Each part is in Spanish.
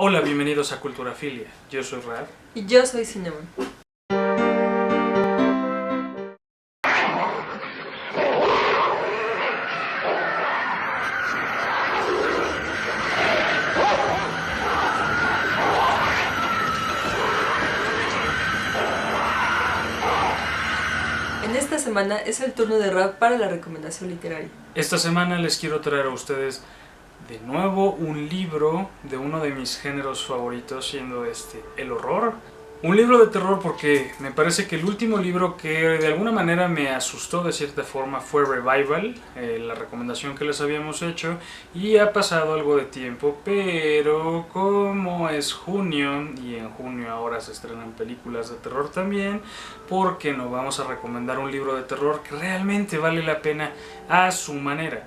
Hola, bienvenidos a Culturafilia. Yo soy Rad. Y yo soy Cinnamon. En esta semana es el turno de Rad para la recomendación literaria. Esta semana les quiero traer a ustedes de nuevo un libro de uno de mis géneros favoritos, siendo el horror. Un libro de terror porque me parece que el último libro que de alguna manera me asustó de cierta forma fue Revival, la recomendación que les habíamos hecho, y ha pasado algo de tiempo, pero como es junio, y en junio ahora se estrenan películas de terror también, ¿por qué no vamos a recomendar un libro de terror que realmente vale la pena a su manera?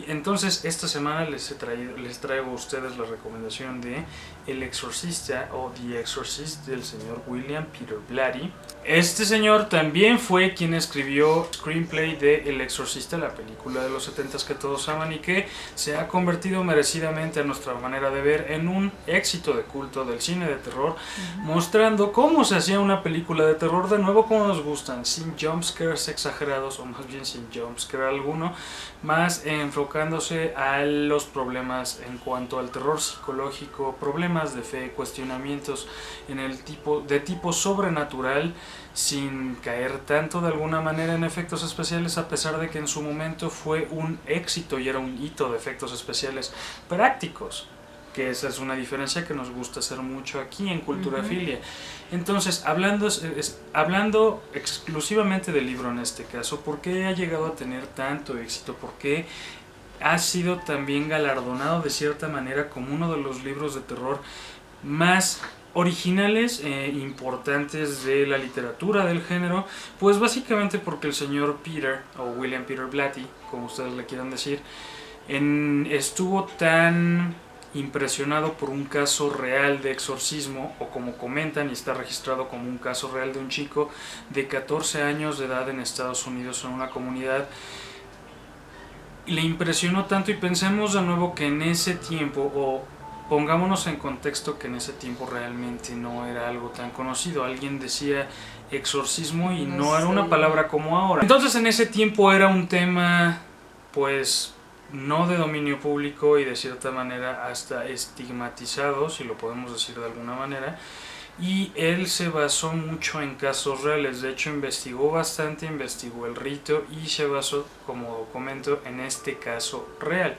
Entonces esta semana les traigo a ustedes la recomendación de El Exorcista o The Exorcist del señor William Peter Blatty. Este señor también fue quien escribió screenplay de El Exorcista, la película de los 70s que todos aman y que se ha convertido merecidamente, a nuestra manera de ver, en un éxito de culto del cine de terror, mostrando cómo se hacía una película de terror de nuevo como nos gustan, sin jumpscares exagerados, o más bien sin jumpscare alguno, más enfocándose a los problemas en cuanto al terror psicológico, problemas de fe, cuestionamientos de tipo sobrenatural, sin caer tanto de alguna manera en efectos especiales, a pesar de que en su momento fue un éxito y era un hito de efectos especiales prácticos, que esa es una diferencia que nos gusta hacer mucho aquí en Culturafilia. Entonces, hablando exclusivamente del libro en este caso, ¿por qué ha llegado a tener tanto éxito? ¿Por qué ha sido también galardonado de cierta manera como uno de los libros de terror más originales e importantes de la literatura del género? Pues básicamente porque el señor Peter, o William Peter Blatty, como ustedes le quieran decir, estuvo tan impresionado por un caso real de exorcismo, o como comentan, y está registrado como un caso real de un chico de 14 años de edad en Estados Unidos, en una comunidad. Le impresionó tanto, y pensemos de nuevo que en ese tiempo, o pongámonos en contexto que en ese tiempo realmente no era algo tan conocido. Alguien decía exorcismo y no era una palabra como ahora. Entonces en ese tiempo era un tema pues no de dominio público y de cierta manera hasta estigmatizado, si lo podemos decir de alguna manera. Y él se basó mucho en casos reales, de hecho investigó bastante, investigó el rito y se basó, como comento, en este caso real.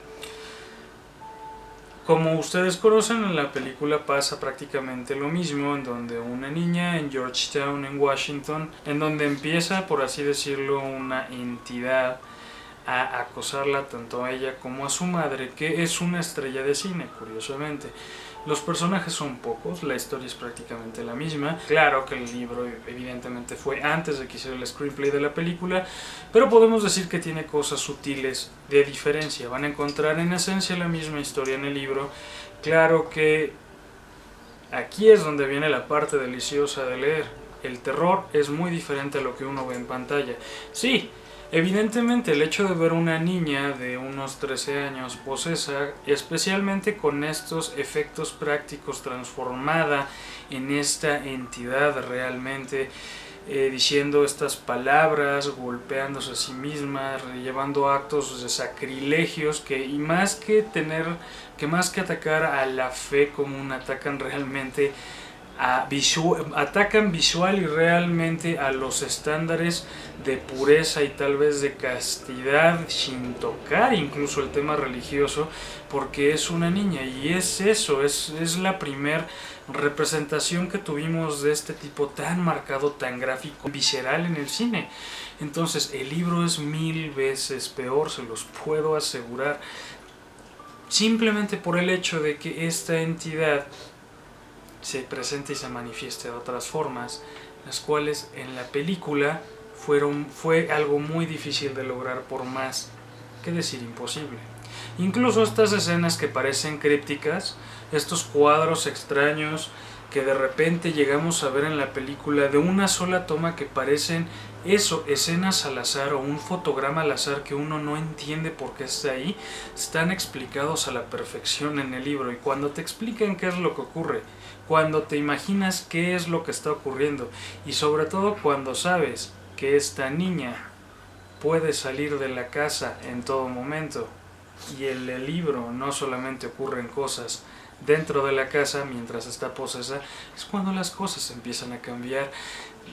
Como ustedes conocen, en la película pasa prácticamente lo mismo, en donde una niña en Georgetown, en Washington, en donde empieza, por así decirlo, una entidad a acosarla tanto a ella como a su madre, que es una estrella de cine, curiosamente. Los personajes son pocos, la historia es prácticamente la misma. Claro que el libro evidentemente fue antes de que hiciera el screenplay de la película, pero podemos decir que tiene cosas sutiles de diferencia. Van a encontrar en esencia la misma historia en el libro. Claro que aquí es donde viene la parte deliciosa de leer. El terror es muy diferente a lo que uno ve en pantalla. Sí, evidentemente el hecho de ver una niña de unos 13 años posesa, especialmente con estos efectos prácticos, transformada en esta entidad realmente, diciendo estas palabras, golpeándose a sí misma, llevando actos de sacrilegios que más que atacar a la fe común, atacan realmente atacan visual y realmente a los estándares de pureza y tal vez de castidad, sin tocar incluso el tema religioso, porque es una niña. Y es eso, es la primer representación que tuvimos de este tipo tan marcado, tan gráfico, visceral en el cine. Entonces el libro es 1000 veces peor, se los puedo asegurar, simplemente por el hecho de que esta entidad se presenta y se manifiesta de otras formas, las cuales en la película fue algo muy difícil de lograr, por más que decir imposible. Incluso estas escenas que parecen crípticas, estos cuadros extraños que de repente llegamos a ver en la película de una sola toma que parecen eso, escenas al azar o un fotograma al azar que uno no entiende por qué está ahí, están explicados a la perfección en el libro. Y cuando te explican qué es lo que ocurre, cuando te imaginas qué es lo que está ocurriendo y sobre todo cuando sabes que esta niña puede salir de la casa en todo momento y en el libro no solamente ocurren cosas dentro de la casa mientras está posesa, es cuando las cosas empiezan a cambiar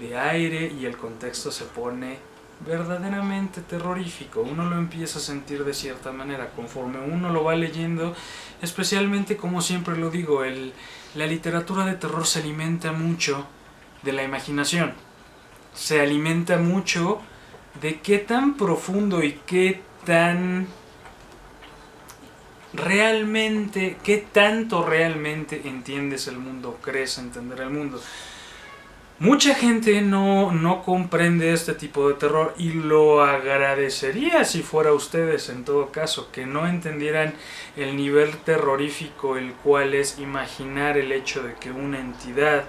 de aire y el contexto se pone verdaderamente terrorífico. Uno lo empieza a sentir de cierta manera conforme uno lo va leyendo, especialmente, como siempre lo digo, la literatura de terror se alimenta mucho de la imaginación, se alimenta mucho de qué tan profundo y qué tan realmente, qué tanto realmente entiendes el mundo, crees entender el mundo. Mucha gente no comprende este tipo de terror y lo agradecería si fuera ustedes en todo caso, que no entendieran el nivel terrorífico el cual es imaginar el hecho de que una entidad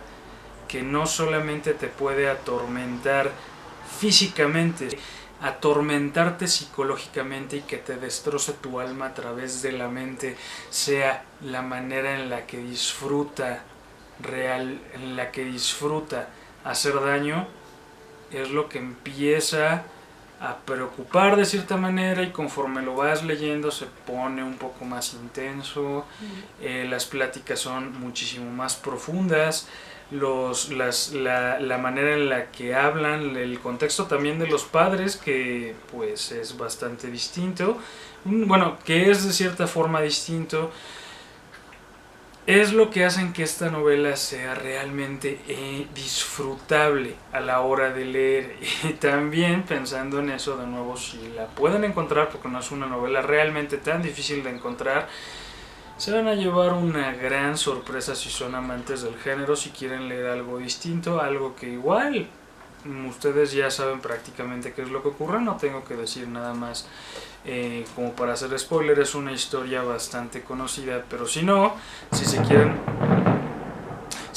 que no solamente te puede atormentar físicamente, atormentarte psicológicamente y que te destroce tu alma a través de la mente, sea la manera en la que disfruta hacer daño, es lo que empieza a preocupar de cierta manera, y conforme lo vas leyendo se pone un poco más intenso, las pláticas son muchísimo más profundas, la manera en la que hablan, el contexto también de los padres, que pues es bastante distinto, bueno, que es de cierta forma distinto, es lo que hacen que esta novela sea realmente disfrutable a la hora de leer. Y también pensando en eso, de nuevo, si la pueden encontrar, porque no es una novela realmente tan difícil de encontrar, se van a llevar una gran sorpresa si son amantes del género, si quieren leer algo distinto, algo que igual ustedes ya saben prácticamente qué es lo que ocurre, no tengo que decir nada más como para hacer spoiler, es una historia bastante conocida, pero si no, si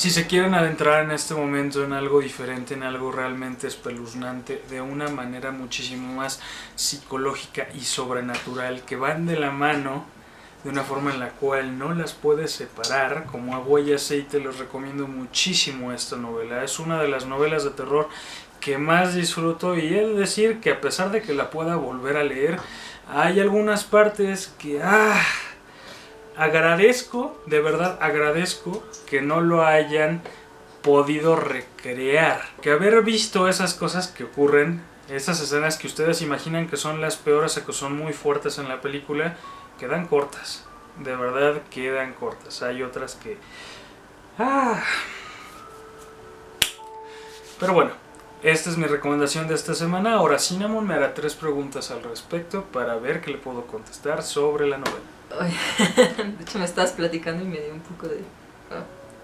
se quieren adentrar en este momento en algo diferente, en algo realmente espeluznante, de una manera muchísimo más psicológica y sobrenatural, que van de la mano de una forma en la cual no las puedes separar, como agua y aceite, les recomiendo muchísimo esta novela. Es una de las novelas de terror que más disfruto, y he de decir que a pesar de que la pueda volver a leer, hay algunas partes que agradezco, de verdad agradezco que no lo hayan podido recrear, que haber visto esas cosas que ocurren, esas escenas que ustedes imaginan que son las peores o que son muy fuertes en la película, quedan cortas, de verdad quedan cortas. Hay otras que pero bueno, esta es mi recomendación de esta semana. Ahora Cinnamon me hará 3 preguntas al respecto para ver qué le puedo contestar sobre la novela. De hecho, me estabas platicando y me dio un poco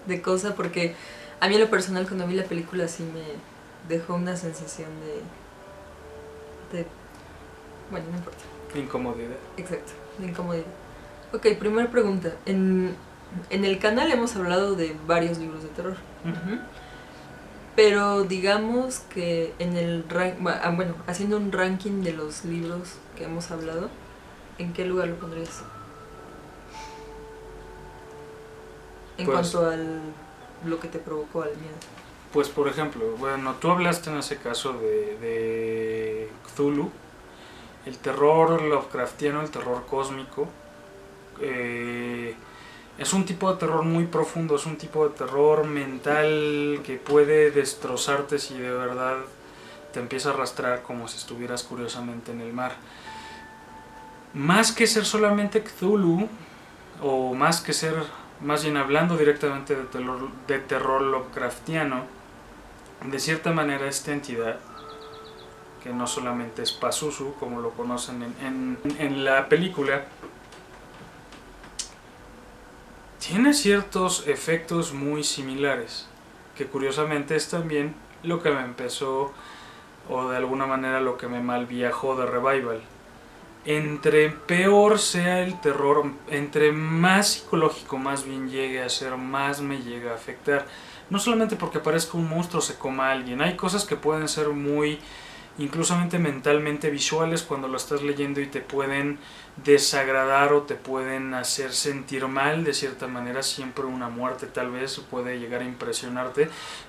de cosa, porque a mí en lo personal, cuando vi la película, sí me dejó una sensación de bueno, no importa. Incomodidad. Exacto, de incomodidad. Ok, primera pregunta. En el canal hemos hablado de varios libros de terror. Pero digamos que en el bueno, haciendo un ranking de los libros que hemos hablado, ¿en qué lugar lo pondrías? En cuanto a lo que te provocó al miedo. Pues por ejemplo, bueno, tú hablaste en ese caso de Cthulhu, el terror Lovecraftiano, el terror cósmico. Es un tipo de terror muy profundo, es un tipo de terror mental que puede destrozarte si de verdad te empieza a arrastrar como si estuvieras curiosamente en el mar. Más que ser solamente Cthulhu, o más bien hablando directamente de terror Lovecraftiano, de cierta manera esta entidad, que no solamente es Pazuzu como lo conocen en la película, tiene ciertos efectos muy similares, que curiosamente es también lo que me empezó, o de alguna manera lo que me malviajó de Revival. entre peor sea el terror, entre más psicológico más bien llegue a ser, más me llega a afectar. No solamente porque aparezca un monstruo o se coma a alguien, hay cosas que pueden ser muy, inclusamente mentalmente visuales cuando lo estás leyendo y te pueden desagradar o te pueden hacer sentir mal de cierta manera. Siempre una muerte tal vez puede llegar a impresionarte,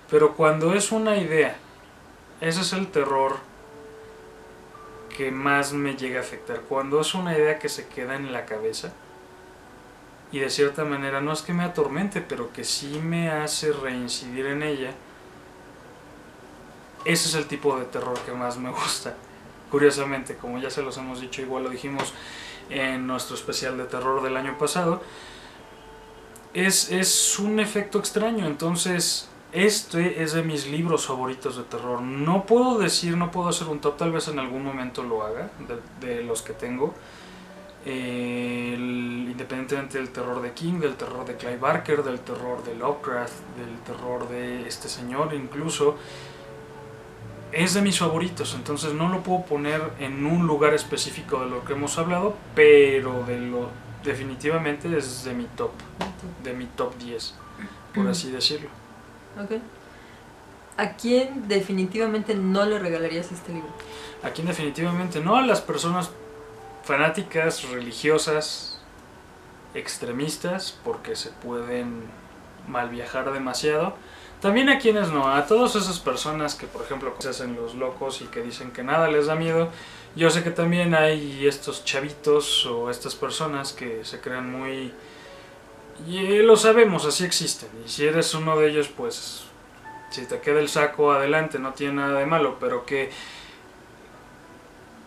pero cuando es una idea, ese es el terror que más me llega a afectar. Cuando es una idea que se queda en la cabeza y de cierta manera no es que me atormente, pero que sí me hace reincidir en ella, ese es el tipo de terror que más me gusta. Curiosamente, como ya se los hemos dicho, igual lo dijimos en nuestro especial de terror del año pasado, es un efecto extraño. Entonces, este es de mis libros favoritos de terror. No puedo decir, no puedo hacer un top, tal vez en algún momento lo haga, de los que tengo. Independientemente del terror de King, del terror de Clive Barker, del terror de Lovecraft, del terror de este señor incluso, es de mis favoritos. Entonces no lo puedo poner en un lugar específico de lo que hemos hablado, pero definitivamente es de mi top 10, por así decirlo. Ok. ¿A quién definitivamente no le regalarías este libro? ¿A quién definitivamente no? A las personas fanáticas, religiosas, extremistas, porque se pueden mal viajar demasiado. También a quienes no, a todas esas personas que, por ejemplo, se hacen los locos y que dicen que nada les da miedo. Yo sé que también hay estos chavitos o estas personas que se crean muy... Y lo sabemos, así existen. Y si eres uno de ellos, pues si te queda el saco, adelante, no tiene nada de malo, pero que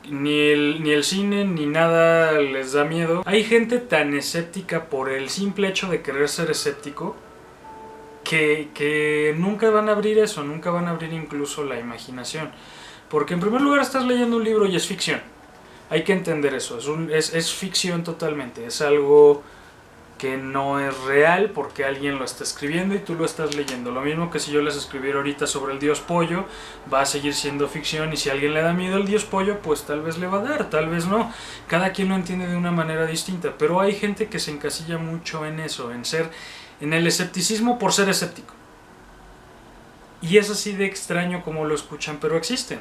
ni el cine ni nada les da miedo. Hay gente tan escéptica por el simple hecho de querer ser escéptico que nunca van a abrir eso, nunca van a abrir incluso la imaginación. Porque en primer lugar estás leyendo un libro y es ficción. Hay que entender eso, es ficción totalmente, es algo que no es real porque alguien lo está escribiendo y tú lo estás leyendo. Lo mismo que si yo les escribiera ahorita sobre el dios pollo, va a seguir siendo ficción, y si a alguien le da miedo el dios pollo, pues tal vez le va a dar, tal vez no. Cada quien lo entiende de una manera distinta, pero hay gente que se encasilla mucho en eso, en el escepticismo por ser escéptico. Y es así de extraño como lo escuchan, pero existen.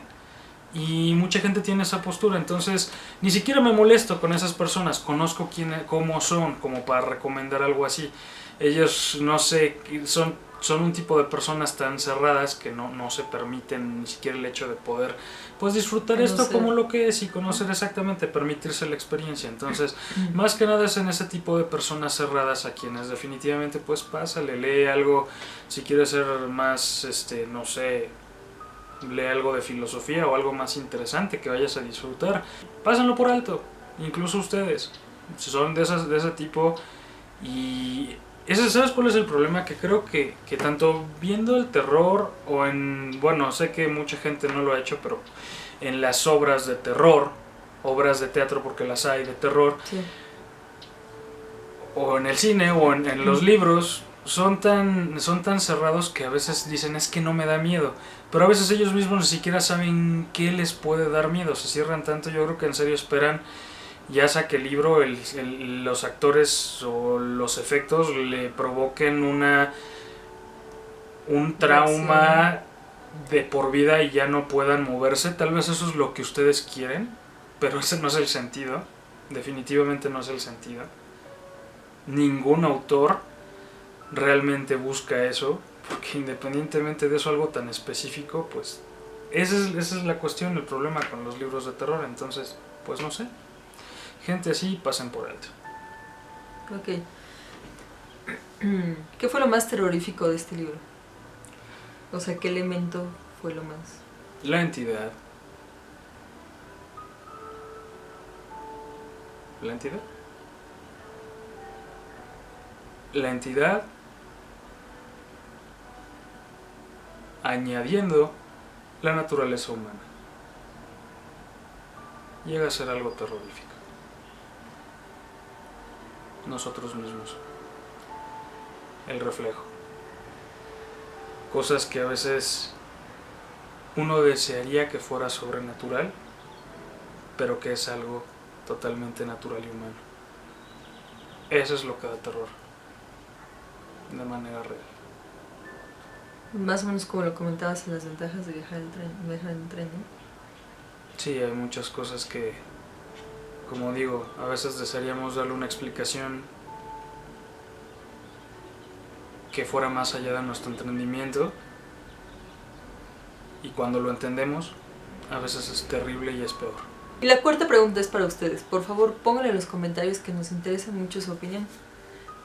Y mucha gente tiene esa postura, entonces ni siquiera me molesto con esas personas, conozco cómo son, como para recomendar algo así. Ellos, no sé, son un tipo de personas tan cerradas que no se permiten ni siquiera el hecho de poder pues disfrutar esto como lo que es y conocer exactamente, permitirse la experiencia. Entonces, más que nada es en ese tipo de personas cerradas a quienes definitivamente pues pásale, lee algo, si quieres ser más, no sé, lee algo de filosofía o algo más interesante que vayas a disfrutar, pásenlo por alto, incluso ustedes, si son de ese tipo. Y ¿sabes cuál es el problema? Que creo que tanto viendo el terror o bueno, sé que mucha gente no lo ha hecho, pero en las obras de terror, obras de teatro porque las hay de terror, sí, o en el cine o en los libros, son tan cerrados que a veces dicen es que no me da miedo, pero a veces ellos mismos ni siquiera saben qué les puede dar miedo, se cierran tanto. Yo creo que en serio esperan ya sea que el libro, los actores o los efectos le provoquen un trauma de por vida y ya no puedan moverse. Tal vez eso es lo que ustedes quieren, pero ese no es el sentido, definitivamente no es el sentido. Ningún autor realmente busca eso, porque independientemente de eso, algo tan específico, pues esa es la cuestión, el problema con los libros de terror. Entonces, pues no sé, gente así pasen por alto. Ok. ¿Qué fue lo más terrorífico de este libro? O sea, ¿qué elemento fue lo más? La entidad. ¿La entidad? La entidad añadiendo la naturaleza humana. Llega a ser algo terrorífico. Nosotros mismos. El reflejo. Cosas que a veces uno desearía que fuera sobrenatural, pero que es algo totalmente natural y humano. Eso es lo que da terror, de manera real. Más o menos como lo comentabas en las ventajas de viajar en tren, ¿no? Sí, hay muchas cosas que, como digo, a veces desearíamos darle una explicación que fuera más allá de nuestro entendimiento, y cuando lo entendemos, a veces es terrible y es peor. Y la cuarta pregunta es para ustedes. Por favor, pónganle en los comentarios, que nos interesa mucho su opinión.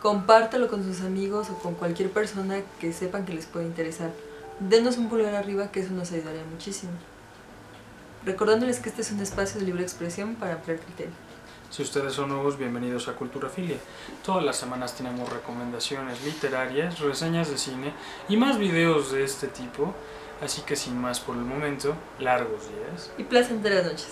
Compártalo con sus amigos o con cualquier persona que sepan que les puede interesar. Denos un pulgar arriba, que eso nos ayudaría muchísimo. Recordándoles que este es un espacio de libre expresión para ampliar criterio. Si ustedes son nuevos, bienvenidos a Culturafilia. Todas las semanas tenemos recomendaciones literarias, reseñas de cine y más videos de este tipo. Así que sin más por el momento, largos días Y placenteras noches.